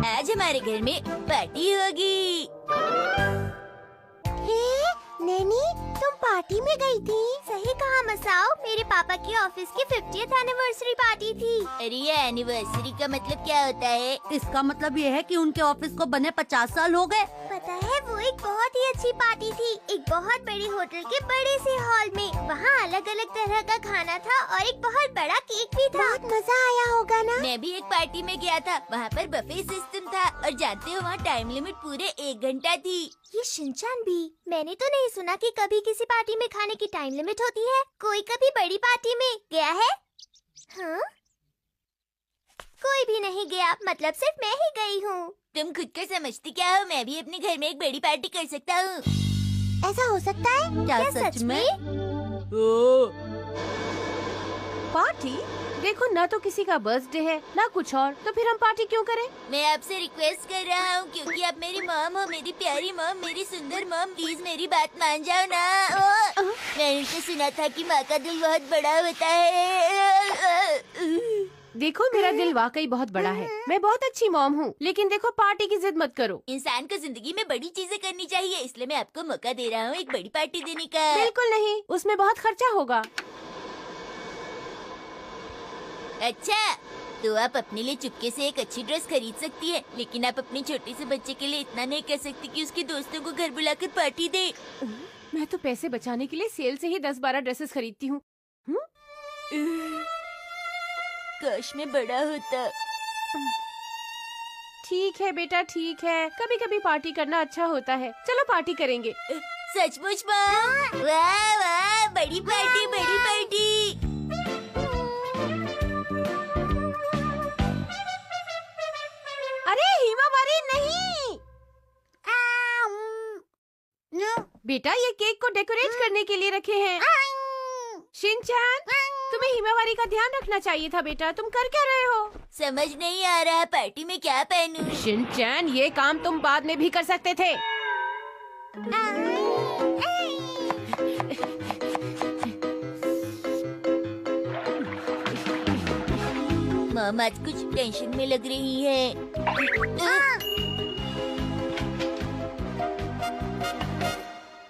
आज हमारे घर में पार्टी होगी। नैनी, तुम पार्टी में गई थी? सही कहा मसाओ, मेरे पापा की ऑफिस की 50th एनिवर्सरी पार्टी थी। अरे ये एनिवर्सरी का मतलब क्या होता है? इसका मतलब ये है कि उनके ऑफिस को बने 50 साल हो गए। पता है, वो एक बहुत ही अच्छी पार्टी थी, एक बहुत बड़ी होटल के बड़े से हॉल में। वहाँ अलग अलग तरह का खाना था और एक बहुत बड़ा केक भी था। बहुत मजा आया होगा ना? मैं भी एक पार्टी में गया था, वहाँ पर बफे सिस्टम था और जानते हो वहाँ टाइम लिमिट पूरे 1 घंटा थी। ये शिनचान भी, मैंने तो नहीं सुना कि कभी किसी पार्टी में खाने की टाइम लिमिट होती है। कोई कभी बड़ी पार्टी में गया है? हाँ? कोई भी नहीं गया, मतलब सिर्फ मैं ही गई हूँ। तुम खुद को समझती क्या हो? मैं भी अपने घर में एक बड़ी पार्टी कर सकता हूँ। ऐसा हो सकता है? क्या सच में? पार्टी? देखो, ना तो किसी का बर्थडे है ना कुछ और, तो फिर हम पार्टी क्यों करें? मैं आपसे रिक्वेस्ट कर रहा हूँ क्योंकि आप मेरी मॉम हो, मेरी प्यारी मॉम, मेरी सुंदर मॉम, प्लीज मेरी बात मान जाओ ना। मैंने तो सुना था कि माँ का दिल बहुत बड़ा होता है। देखो, मेरा दिल वाकई बहुत बड़ा है, मैं बहुत अच्छी मॉम हूँ, लेकिन देखो पार्टी की जिद मत करो। इंसान को जिंदगी में बड़ी चीजें करनी चाहिए, इसलिए मैं आपको मौका दे रहा हूँ एक बड़ी पार्टी देने का। बिल्कुल नहीं, उसमें बहुत खर्चा होगा। अच्छा, तो आप अपने लिए चुपके से एक अच्छी ड्रेस खरीद सकती है, लेकिन आप अपने छोटे से बच्चे के लिए इतना नहीं कर सकती कि उसके दोस्तों को घर बुलाकर पार्टी दे। मैं तो पैसे बचाने के लिए सेल से ही 10-12 ड्रेसेस खरीदती हूँ। काश मैं बड़ा होता। ठीक है बेटा, ठीक है, कभी कभी पार्टी करना अच्छा होता है। चलो पार्टी करेंगे। सचमुच मॉम? वाह वाह, बड़ी पार्टी, बड़ी पार्टी। अरे हिमावारी, नहीं! बेटा, ये केक को डेकोरेट करने के लिए रखे हैं। शिनचान, तुम्हें हिमावारी का ध्यान रखना चाहिए था बेटा, तुम कर क्या रहे हो? समझ नहीं आ रहा पार्टी में क्या पहनूं। शिनचान, ये काम तुम बाद में भी कर सकते थे। मॉम आज कुछ टेंशन में लग रही है।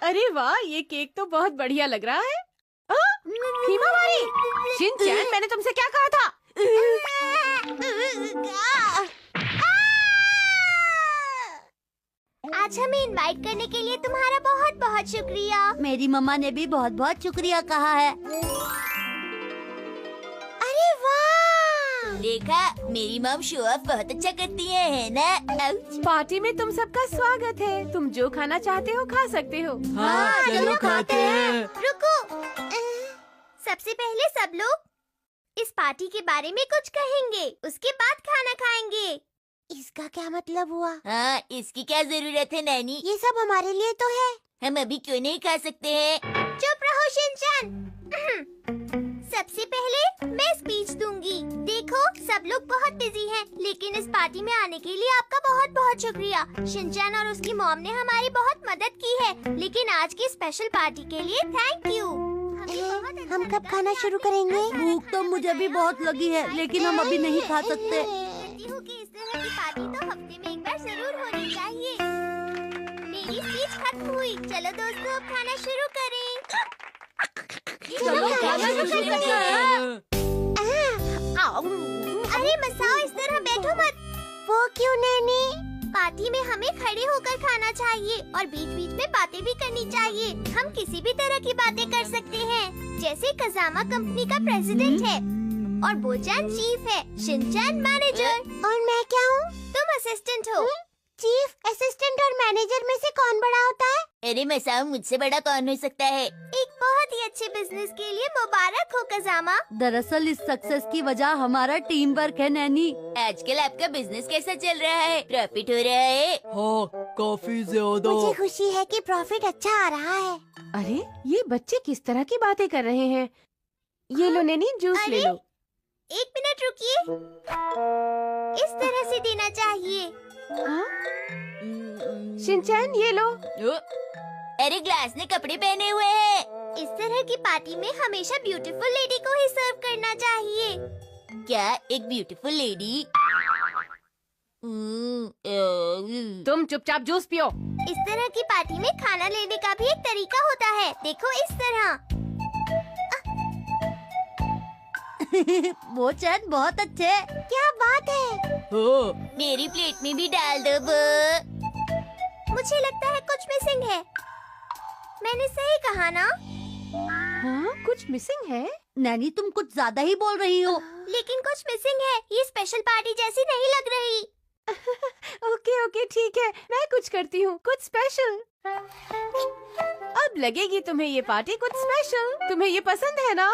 अरे वाह, ये केक तो बहुत बढ़िया लग रहा है। हिमावारी! शिनचान, मैंने तुमसे क्या कहा था? आज हमें इनवाइट करने के लिए तुम्हारा बहुत बहुत शुक्रिया। मेरी मम्मा ने भी बहुत बहुत शुक्रिया कहा है। अरे वाह! देखा, मेरी मॉम शो ऑफ बहुत अच्छा करती है ना? आउच। पार्टी में तुम सबका स्वागत है। तुम जो खाना चाहते हो खा सकते हो। हाँ, चलो खाते हैं। रुको, सबसे पहले सब लोग इस पार्टी के बारे में कुछ कहेंगे, उसके बाद खाना खाएंगे। इसका क्या मतलब हुआ? हाँ, इसकी क्या जरूरत है नैनी? ये सब हमारे लिए तो है। हम अभी क्यों नहीं खा सकते हैं? चुप रहो शिनचान। सबसे पहले मैं स्पीच दूंगी। देखो, सब लोग बहुत बिजी हैं, लेकिन इस पार्टी में आने के लिए आपका बहुत बहुत शुक्रिया। शिनचान और उसकी मॉम ने हमारी बहुत मदद की है, लेकिन आज की स्पेशल पार्टी के लिए थैंक यू। हम कब खाना शुरू करेंगे? भूख तो मुझे भी बहुत लगी है, लेकिन हम अभी नहीं खा सकते। कहती हूँ कि इस तरह की पार्टी तो हफ्ते में एक बार जरूर होनी चाहिए। मेरी स्पीच खत्म हुई, चलो दोस्तों अब खाना शुरू करें। चलो खाना शुरू करते हैं। अरे मसाओ, इस तरह बैठो मत। वो क्यों नैनी? पार्टी में हमें खड़े होकर खाना चाहिए और बीच बीच में बातें भी करनी चाहिए। हम किसी भी तरह की बातें कर सकते हैं, जैसे कजामा कंपनी का प्रेसिडेंट है और बोचान चीफ है, शिनचान मैनेजर और मैं क्या हूँ? तुम असिस्टेंट हो। चीफ, असिस्टेंट और मैनेजर में से कौन बड़ा होता है? अरे मसाओ, मुझसे बड़ा कौन हो सकता है? एक बहुत ही अच्छे बिजनेस के लिए मुबारक हो कजामा। दरअसल इस सक्सेस की वजह हमारा टीम वर्क है नैनी। आजकल आपका बिजनेस कैसा चल रहा है? प्रॉफिट हो रहा है? हाँ, काफी ज्यादा। मुझे खुशी है कि प्रॉफिट अच्छा आ रहा है। अरे, ये बच्चे किस तरह की बातें कर रहे हैं? ये लो नैनी, जूस ले लो। एक मिनट रुकिए, इस तरह से देना चाहिए। हाँ? शिनचान, ये लो। अरे ग्लास ने कपड़े पहने हुए हैं। इस तरह की पार्टी में हमेशा ब्यूटीफुल लेडी को ही सर्व करना चाहिए। क्या एक ब्यूटीफुल लेडी? तुम चुपचाप जूस पियो। इस तरह की पार्टी में खाना लेने का भी एक तरीका होता है। देखो इस तरह। वो चैन बहुत अच्छे। क्या बात है। हाँ, मेरी प्लेट में भी डाल दो बो। मुझे लगता है कुछ मिसिंग है। मैंने सही कहा ना? हाँ, कुछ मिसिंग है। नैनी तुम कुछ ज्यादा ही बोल रही हो। लेकिन कुछ मिसिंग है। ये स्पेशल पार्टी जैसी नहीं लग रही। ओके ओके ठीक है, मैं कुछ करती हूँ, कुछ स्पेशल। अब लगेगी तुम्हें ये पार्टी कुछ स्पेशल। तुम्हें ये पसंद है ना?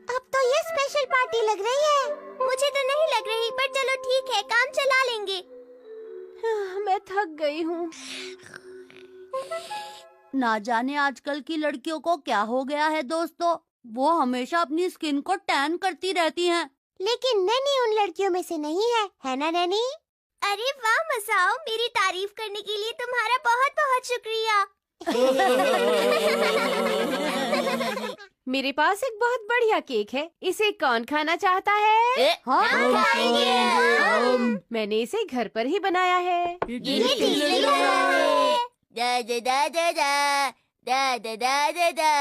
अब तो ये स्पेशल पार्टी लग रही है। मुझे तो नहीं लग रही, पर चलो ठीक है, काम चला लेंगे। मैं थक गई हूँ। ना जाने आजकल की लड़कियों को क्या हो गया है दोस्तों, वो हमेशा अपनी स्किन को टैन करती रहती हैं। लेकिन नैनी उन लड़कियों में से नहीं है ना नैनी? अरे वाह मसाओ, मेरी तारीफ करने के लिए तुम्हारा बहुत बहुत शुक्रिया। मेरे पास एक बहुत बढ़िया केक है, इसे कौन खाना चाहता है? हाँ, मैंने इसे घर पर ही बनाया है। ये ठीक लग रहा है। दा दा दा दा दा दा दा दा दा दा।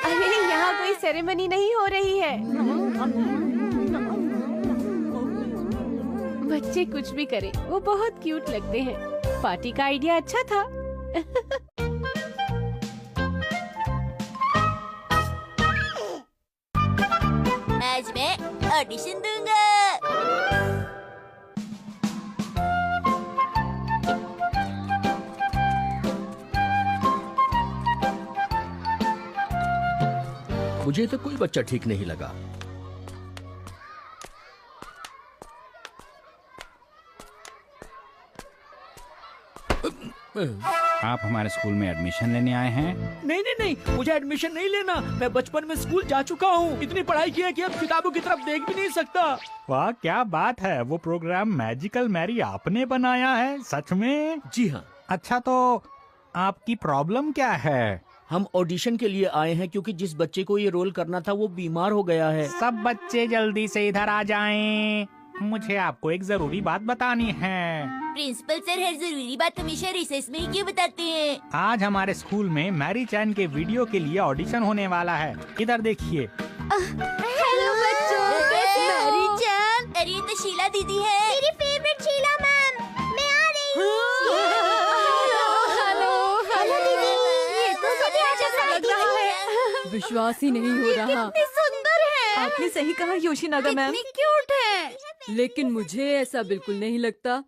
अरे यहाँ कोई सेरेमनी नहीं हो रही है। बच्चे कुछ भी करें, वो बहुत क्यूट लगते हैं। पार्टी का आइडिया अच्छा था। आज मैं ऑडिशन दूंगा। मुझे तो कोई बच्चा ठीक नहीं लगा। आप हमारे स्कूल में एडमिशन लेने आए हैं? नहीं नहीं नहीं, मुझे एडमिशन नहीं लेना। मैं बचपन में स्कूल जा चुका हूँ। इतनी पढ़ाई की है कि अब किताबों की तरफ देख भी नहीं सकता। वाह क्या बात है, वो प्रोग्राम मैजिकल मैरी आपने बनाया है? सच में? जी हाँ, अच्छा तो आपकी प्रॉब्लम क्या है? हम ऑडिशन के लिए आए हैं क्योंकि जिस बच्चे को ये रोल करना था वो बीमार हो गया है। सब बच्चे जल्दी से इधर आ जाएं। मुझे आपको एक जरूरी बात बतानी है। प्रिंसिपल सर हर जरूरी बात हमेशा रिसेस में ही क्यों बताते हैं? आज हमारे स्कूल में मैरी चैन के वीडियो के लिए ऑडिशन होने वाला है। इधर देखिए। हेलो बच्चों, मैरी चैन। अरे ये तो शीला दीदी है। मेरी फेवरेट शीला मैम, मैं आ रही हूँ। हेलो दीदी, ये तो सच अच्छा लग रहा है। विश्वास ही नहीं हो रहा। कितनी सुंदर है। आपने सही कहा योशीनागा मैम, कितनी क्यूट है। लेकिन मुझे ऐसा बिल्कुल नहीं लगता।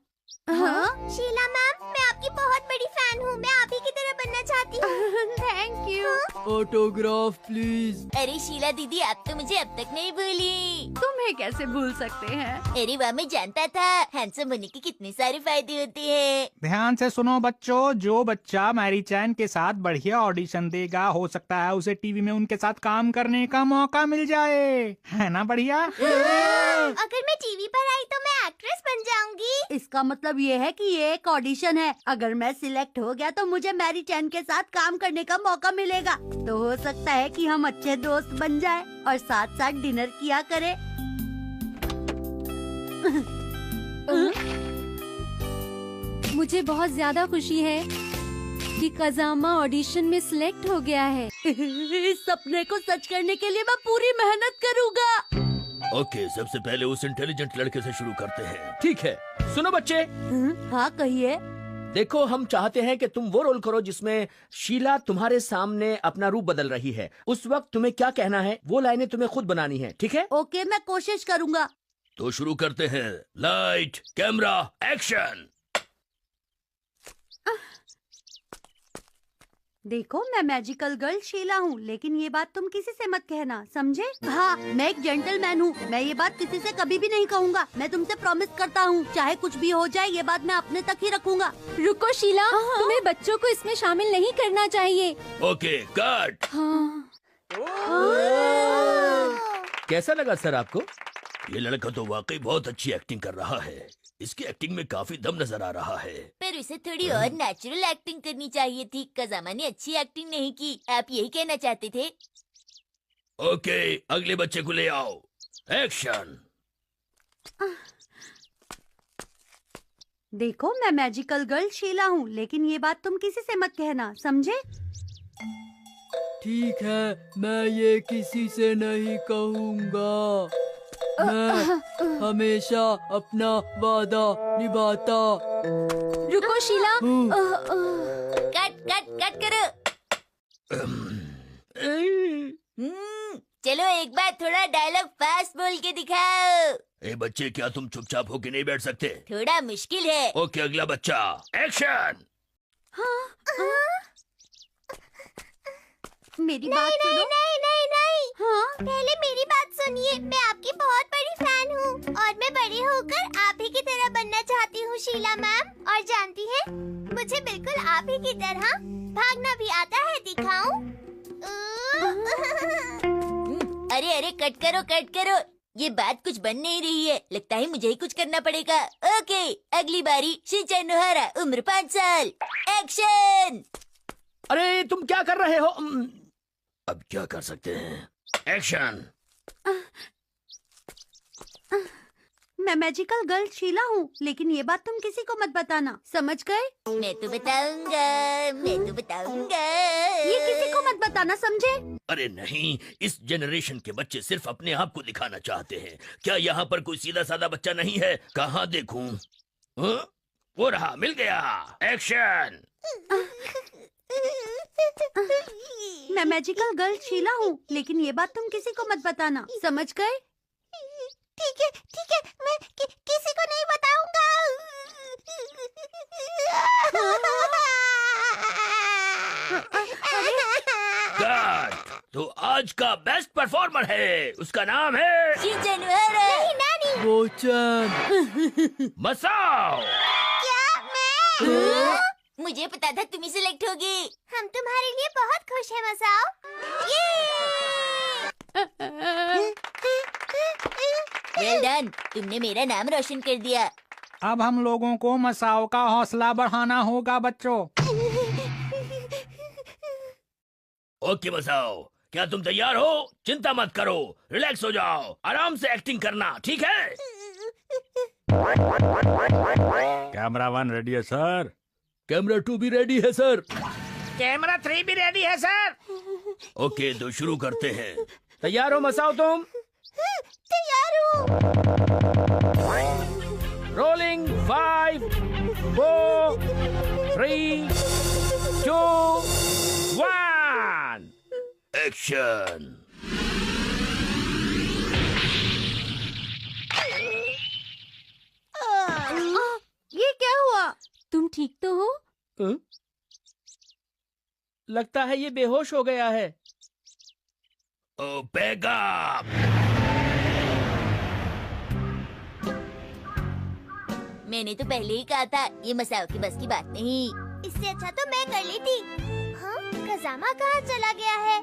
हाँ? शीला मैम, मैं आपकी बहुत बड़ी फैन हूँ। मैं आप ही की तरह बनना चाहती हूँ। Thank you. Autograph please. अरे शीला दीदी, आप तो मुझे अब तक नहीं भूली। तुम्हें कैसे भूल सकते हैं? अरे वाह, मैं जानता था हैंडसम होने के कितने सारे फायदे होते हैं। ध्यान से सुनो बच्चों, जो बच्चा मैरी चैन के साथ बढ़िया ऑडिशन देगा, हो सकता है उसे टीवी में उनके साथ काम करने का मौका मिल जाए। है ना बढ़िया? अगर मैं टीवी पर आई तो मैं एक्ट्रेस बन जाऊंगी। इसका मतलब ये है कि ये एक ऑडिशन है। अगर मैं सिलेक्ट हो गया तो मुझे मैरी चैन के साथ काम करने का मौका मिलेगा। तो हो सकता है कि हम अच्छे दोस्त बन जाएं और साथ साथ डिनर किया करें। मुझे बहुत ज्यादा खुशी है कि कजामा ऑडिशन में सिलेक्ट हो गया है। इस सपने को सच करने के लिए मैं पूरी मेहनत करूँगा। ओके, सबसे पहले उस इंटेलिजेंट लड़के से शुरू करते हैं। ठीक है, सुनो बच्चे, हाँ कहिए। देखो हम चाहते हैं कि तुम वो रोल करो जिसमें शीला तुम्हारे सामने अपना रूप बदल रही है। उस वक्त तुम्हें क्या कहना है वो लाइनें तुम्हें खुद बनानी है, ठीक है? ओके, मैं कोशिश करूँगा। तो शुरू करते हैं। Light, camera, action. देखो, मैं मैजिकल गर्ल शीला हूँ, लेकिन ये बात तुम किसी से मत कहना, समझे? हाँ, मैं एक जेंटलमैन हूँ। मैं ये बात किसी से कभी भी नहीं कहूँगा। मैं तुमसे प्रॉमिस करता हूँ, चाहे कुछ भी हो जाए, ये बात मैं अपने तक ही रखूँगा। रुको शीला, तुम्हें बच्चों को इसमें शामिल नहीं करना चाहिए। Okay, cut. हाँ। कैसा लगा सर आपको? ये लड़का तो वाकई बहुत अच्छी एक्टिंग कर रहा है। इसकी एक्टिंग में काफी दम नजर आ रहा है। पर उसे थोड़ी और नेचुरल एक्टिंग करनी चाहिए थी। कजामा ने अच्छी एक्टिंग नहीं की। आप यही कहना चाहते थे? ओके, अगले बच्चे को ले आओ। एक्शन। देखो मैं मैजिकल गर्ल शीला हूँ, लेकिन ये बात तुम किसी से मत कहना, समझे? ठीक है, मैं ये किसी से नहीं कहूँगा। मैं हमेशा अपना वादा निभाता। रुको शीला। कट कट कट करो। चलो एक बार थोड़ा डायलॉग फास्ट बोल के दिखाओ। ए बच्चे, क्या तुम चुपचाप होके नहीं बैठ सकते? थोड़ा मुश्किल है। ओके, अगला बच्चा, एक्शन। मेरी बात सुनो। नहीं। हाँ? पहले मेरी बात सुनिए। मैं आपकी बहुत बड़ी फैन हूँ और मैं बड़ी होकर आप ही की तरह बनना चाहती हूँ शीला मैम। और जानती हैं, मुझे बिल्कुल आप ही की तरह भागना भी आता है। दिखाऊं? अरे अरे कट करो। ये बात कुछ बन नहीं रही है। लगता है मुझे ही कुछ करना पड़ेगा। ओके, अगली बारी शिनचैन नोहारा, उम्र 5 साल। एक्शन। अरे तुम क्या कर रहे हो? अब क्या कर सकते हैं? एक्शन। मैं मैजिकल गर्ल शीला हूँ, लेकिन ये बात तुम किसी को मत बताना, समझ गए? मैं तो बताऊंगा। ये किसी को मत बताना, समझे? अरे नहीं, इस जनरेशन के बच्चे सिर्फ अपने आप को दिखाना चाहते हैं। क्या यहाँ पर कोई सीधा साधा बच्चा नहीं है? कहाँ देखूं? वो रहा, मिल गया। एक्शन। मैं मैजिकल गर्ल शीला हूँ, लेकिन ये बात तुम किसी को मत बताना, समझ गए? ठीक है, मैं किसी को नहीं बताऊंगा। कट। तो आज का बेस्ट परफॉर्मर है, उसका नाम है शिनचैन नोहारा। नानी। बोचन। मसाओ। क्या मैं? मुझे पता था तुम ही सिलेक्ट होगी। हम तुम्हारे लिए बहुत खुश हैं मसाओ। वेल डन, तुमने मेरा नाम रोशन कर दिया। अब हम लोगों को मसाओ का हौसला बढ़ाना होगा बच्चों। ओके मसाओ, क्या तुम तैयार हो? चिंता मत करो, रिलैक्स हो जाओ, आराम से एक्टिंग करना, ठीक है? कैमरा 1 रेडी है सर। कैमरा 2 भी रेडी है सर। कैमरा 3 भी रेडी है सर। ओके, तो शुरू करते हैं। तैयार हो मसाओ तुम? तैयार हूँ। Rolling 5 4 3 2 1 action. ये क्या हुआ? तुम ठीक तो हो? लगता है ये बेहोश हो गया है। ओ बैकअप। मैंने तो पहले ही कहा था, ये मसाओ की बस की बात नहीं। इससे अच्छा तो मैं कर ली थी। हाँ, कजामा कहाँ चला गया है?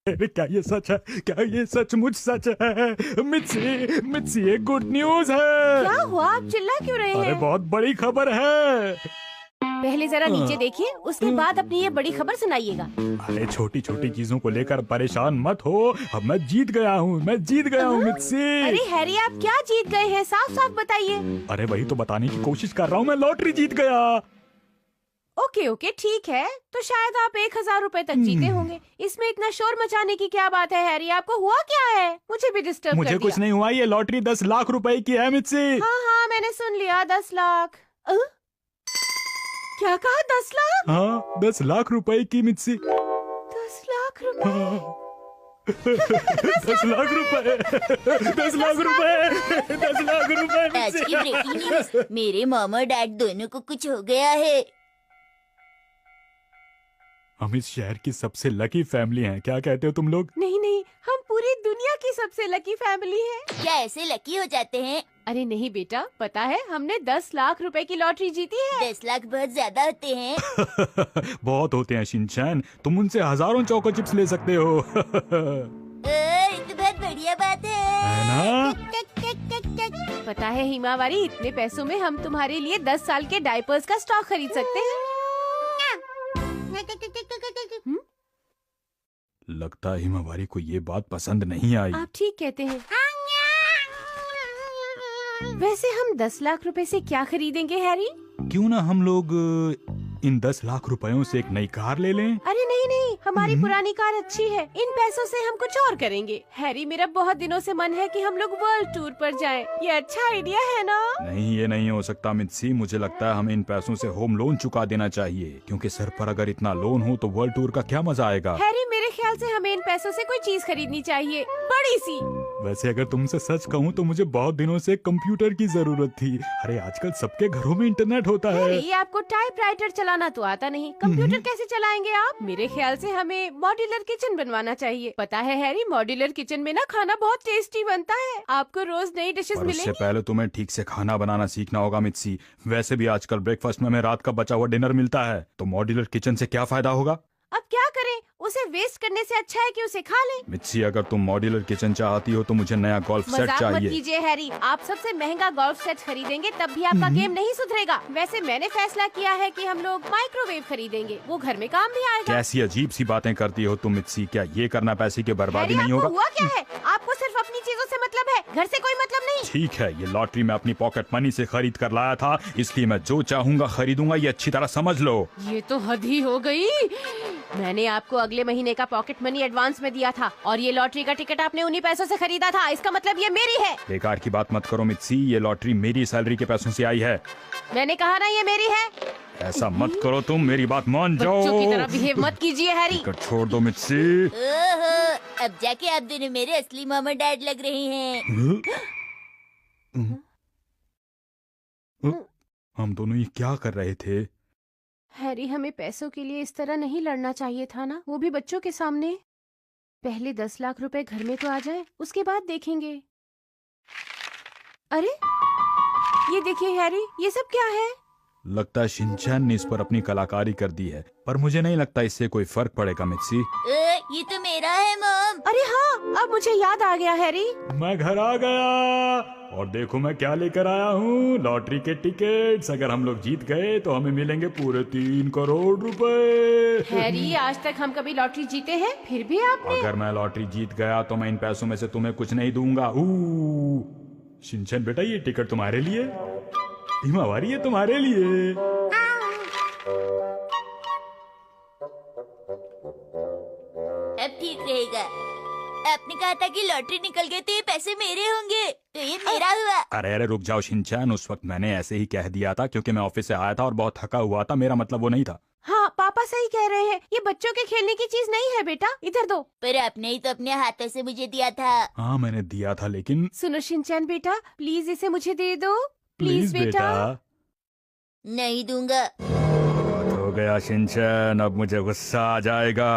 क्या ये सच है? क्या ये सचमुच सच है? मित्सी ये गुड न्यूज है। क्या हुआ? आप चिल्ला क्यों रहे अरे हैं? बहुत बड़ी खबर है। पहले जरा नीचे देखिए, उसके बाद अपनी ये बड़ी खबर सुनाइएगा। अरे छोटी छोटी चीजों को लेकर परेशान मत हो। अब मैं जीत गया हूँ मित्सी। अरे हैरी, आप क्या जीत गए हैं? साफ साफ बताइए। अरे वही तो बताने की कोशिश कर रहा हूँ, मैं लॉटरी जीत गया। ओके ठीक है, तो शायद आप 1000 रुपए तक जीते होंगे। इसमें इतना शोर मचाने की क्या बात है हैरी? आपको हुआ क्या है? मुझे भी डिस्टर्ब कर मुझे दिया। कुछ नहीं हुआ, ये लॉटरी 10 लाख रुपए की है मित्सी। हाँ मैंने सुन लिया, 10 लाख। क्या कहा? 10 लाख? हाँ 10 लाख रुपए की मित्सी। 10 लाख रुपए? हाँ। 10 लाख रुपए 10 लाख रुपए 10 लाख रुपए आज की ब्रेकिंग न्यूज, मेरे मॉम और डैड दोनों को कुछ हो गया है। हम इस शहर की सबसे लकी फैमिली हैं, क्या कहते हो तुम लोग? नहीं, हम पूरी दुनिया की सबसे लकी फैमिली है। क्या ऐसे लकी हो जाते हैं? अरे नहीं बेटा, पता है हमने 10 लाख रुपए की लॉटरी जीती है। 10 लाख बहुत ज्यादा होते हैं। बहुत होते हैं शिनचैन, तुम उनसे हजारों चोको चिप्स ले सकते हो। ये तो बहुत बढ़िया बात है ना? पता है हिमावारी, इतने पैसों में हम तुम्हारे लिए 10 साल के डायपर्स का स्टॉक खरीद सकते हैं। लगता है हिमावारी को ये बात पसंद नहीं आई। आप ठीक कहते हैं। वैसे हम 10 लाख रुपए से क्या खरीदेंगे हैरी? क्यों ना हम लोग इन 10 लाख रुपयों से एक नई कार ले लें? अरे नहीं, हमारी पुरानी कार अच्छी है। इन पैसों से हम कुछ और करेंगे। हैरी, मेरा बहुत दिनों से मन है कि हम लोग वर्ल्ड टूर पर जाएं। ये अच्छा आइडिया है ना? नहीं, ये नहीं हो सकता मित्सी। मुझे लगता है हमें इन पैसों से होम लोन चुका देना चाहिए, क्योंकि सर पर अगर इतना लोन हो तो वर्ल्ड टूर का क्या मजा आएगा। हैरी, मेरे ख्याल से हमें इन पैसों से कोई चीज खरीदनी चाहिए, बड़ी सी। वैसे अगर तुमसे सच कहूँ तो मुझे बहुत दिनों से कंप्यूटर की जरूरत थी। अरे आजकल सबके घरों में इंटरनेट होता है। हैरी, आपको टाइपराइटर चलाना तो आता नहीं, कंप्यूटर कैसे चलाएंगे आप? मेरे ख्याल से हमें मॉड्यूलर किचन बनवाना चाहिए। पता है हैरी, मॉड्यूलर किचन में ना खाना बहुत टेस्टी बनता है। आपको रोज नई डिशेस पर उससे मिलेंगी। पहले तुम्हें ठीक से खाना बनाना सीखना होगा मित्सी। वैसे भी आजकल ब्रेकफास्ट में हमें रात का बचा हुआ डिनर मिलता है, तो मॉड्यूलर किचन से क्या फायदा होगा? अब क्या करें? उसे वेस्ट करने से अच्छा है कि उसे खा लें। मित्सी, अगर तुम मॉड्यूलर किचन चाहती हो तो मुझे नया गोल्फ सेट मजाक मत चाहिए। कीजिए हैरी, आप सबसे महंगा गोल्फ सेट खरीदेंगे तब भी आपका गेम नहीं सुधरेगा। वैसे मैंने फैसला किया है कि हम लोग माइक्रोवेव खरीदेंगे, वो घर में काम भी आएगा। कैसी अजीब सी बातें करती हो तुम मित्सी। क्या ये करना पैसे की बर्बादी हैरी, नहीं आपको होगा? हुआ क्या है? आपको सिर्फ अपनी चीजों से मतलब है, घर से कोई मतलब नहीं। ठीक है, ये लॉटरी मैं अपनी पॉकेट मनी से खरीद कर लाया था, इसलिए मैं जो चाहूंगा खरीदूंगा, ये अच्छी तरह समझ लो। ये तो हद ही हो गई। मैंने आपको अगले महीने का पॉकेट मनी एडवांस में दिया था और ये लॉटरी का टिकट आपने उन्हीं पैसों से खरीदा था। इसका मतलब ये मेरी है। बेकार की बात मत करो मित्सी, ये लॉटरी मेरी सैलरी के पैसों से आई है। मैंने कहा ना ये मेरी है। ऐसा मत करो तुम, मेरी बात मान जाओ। बच्चों की तरह बिहेव मत कीजिए हैरी। टिकट छोड़ दो मित्सी। ओहो, अब जाके आप दोनों मेरे असली मॉम और डैड लग रहे हैं। हम दोनों ये क्या कर रहे थे? हैरी, हमें पैसों के लिए इस तरह नहीं लड़ना चाहिए था ना, वो भी बच्चों के सामने। पहले 10 लाख रुपए घर में तो आ जाए, उसके बाद देखेंगे। अरे ये देखिए हैरी, ये सब क्या है? लगता है शिनचैन ने इस पर अपनी कलाकारी कर दी है, पर मुझे नहीं लगता इससे कोई फर्क पड़ेगा मित्सी। ये तो मेरा है मॉम। अरे हाँ, अब मुझे याद आ गया हैरी। मैं घर आ गया और देखो मैं क्या लेकर आया हूँ, लॉटरी के टिकट्स। अगर हम लोग जीत गए तो हमें मिलेंगे पूरे 3 करोड़ रुपए। हैरी, आज तक हम कभी लॉटरी जीते हैं, फिर भी आपने। अगर मैं लॉटरी जीत गया तो मैं इन पैसों में से तुम्हें कुछ नहीं दूंगा। शिनचैन बेटा, ये टिकट तुम्हारे लिए, हिमावारी ये तुम्हारे लिए। अब ठीक रहेगा। आपने कहा था कि लॉटरी निकल गई तो ये पैसे मेरे होंगे, तो ये मेरा हुआ। अरे अरे रुक जाओ शिनचैन, उस वक्त मैंने ऐसे ही कह दिया था क्योंकि मैं ऑफिस से आया था और बहुत थका हुआ था। मेरा मतलब वो नहीं था। हाँ, पापा सही कह रहे हैं, ये बच्चों के खेलने की चीज नहीं है बेटा, इधर दो। पर आपने ही तो अपने हाथों से मुझे दिया था। हाँ मैंने दिया था, लेकिन सुनो शिनचैन बेटा, प्लीज इसे मुझे दे दो। प्लीज बेटा। नहीं दूंगा। बहुत हो गया शिनचैन, अब मुझे गुस्सा आ जाएगा।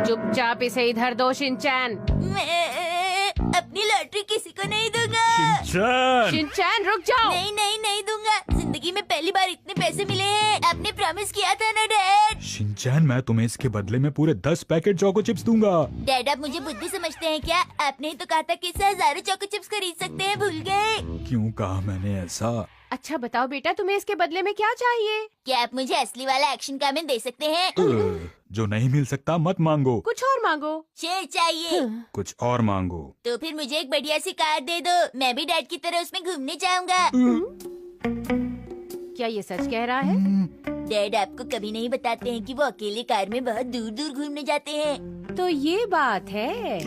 चुपचाप इसे इधर दो शिनचैन। मैं अपनी लॉटरी किसी को नहीं दूंगा। शिनचैन! शिनचैन रुक जाओ। नहीं नहीं नहीं दूंगा। जिंदगी में पहली बार इतने पैसे मिले हैं। आपने प्रॉमिस किया था ना डैड। शिनचैन, मैं तुम्हें इसके बदले में पूरे 10 पैकेट चोको चिप्स दूंगा। डैड, आप मुझे बुद्धि समझते हैं क्या? आपने ही तो कहा था कि इससे हजारों चोको चिप्स खरीद सकते हैं, भूल गए? क्यों कहा मैंने ऐसा? अच्छा बताओ बेटा, तुम्हें इसके बदले में क्या चाहिए? क्या आप मुझे असली वाला एक्शन कामेन दे सकते हैं? जो नहीं मिल सकता मत मांगो। कुछ और मांगो। शेर चाहिए। कुछ और मांगो। तो फिर मुझे एक बढ़िया सी कार दे दो, मैं भी डैड की तरह उसमें घूमने जाऊंगा। क्या ये सच कह रहा है? डैड आपको कभी नहीं बताते हैं कि वो अकेले कार में बहुत दूर दूर घूमने जाते हैं। तो ये बात है।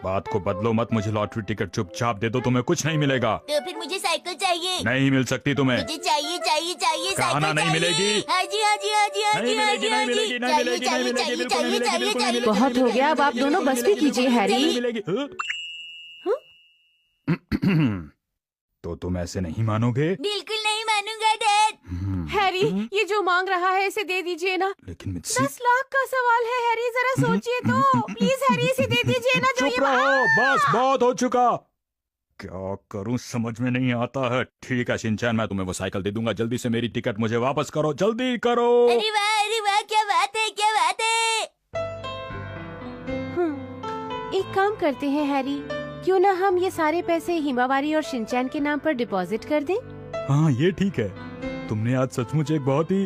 बात को बदलो मत, मुझे लॉटरी टिकट चुपचाप दे दो, तुम्हें कुछ नहीं मिलेगा। तो फिर मुझे साइकिल चाहिए। नहीं मिल सकती तुम्हें। मुझे चाहिए चाहिए चाहिए कहा साइकिल ना नहीं चाहिए। मिलेगी। हाँ जी हाँ जी हाँ जी हाँ जी हाँ जी हाँ जी। नहीं चाहिए मिलेगी, चाहिए नहीं मिलेगी, चाहिए नहीं चाहिए मिलेगी, चाहिए बिल्कुल नहीं चाहिए। मिलेगी। बहुत हो गया, अब आप दोनों बस भी कीजिए हैरी। तो तुम ऐसे नहीं मानोगे? बिल्कुल नहीं मानूंगा डैड। हैरी, ये जो मांग रहा है इसे दे दीजिए ना। लेकिन मित्सी, 10 लाख का सवाल है हैरी, जरा सोचिए तो। प्लीज हैरी, इसे दे दीजिए ना। जो चुप ये रहो, बस बहुत हो चुका। क्या करूं समझ में नहीं आता है। ठीक है शिनचैन, मैं तुम्हें वो साइकिल दे दूंगा। जल्दी से मेरी टिकट मुझे वापस करो, जल्दी करो। अरे वाह, क्या बात है, क्या बात है। एक काम करते हैं हैरी, क्यों ना हम ये सारे पैसे हिमावारी और शिनचैन के नाम पर डिपॉजिट कर दें? हाँ ये ठीक है। तुमने आज सचमुच एक बहुत ही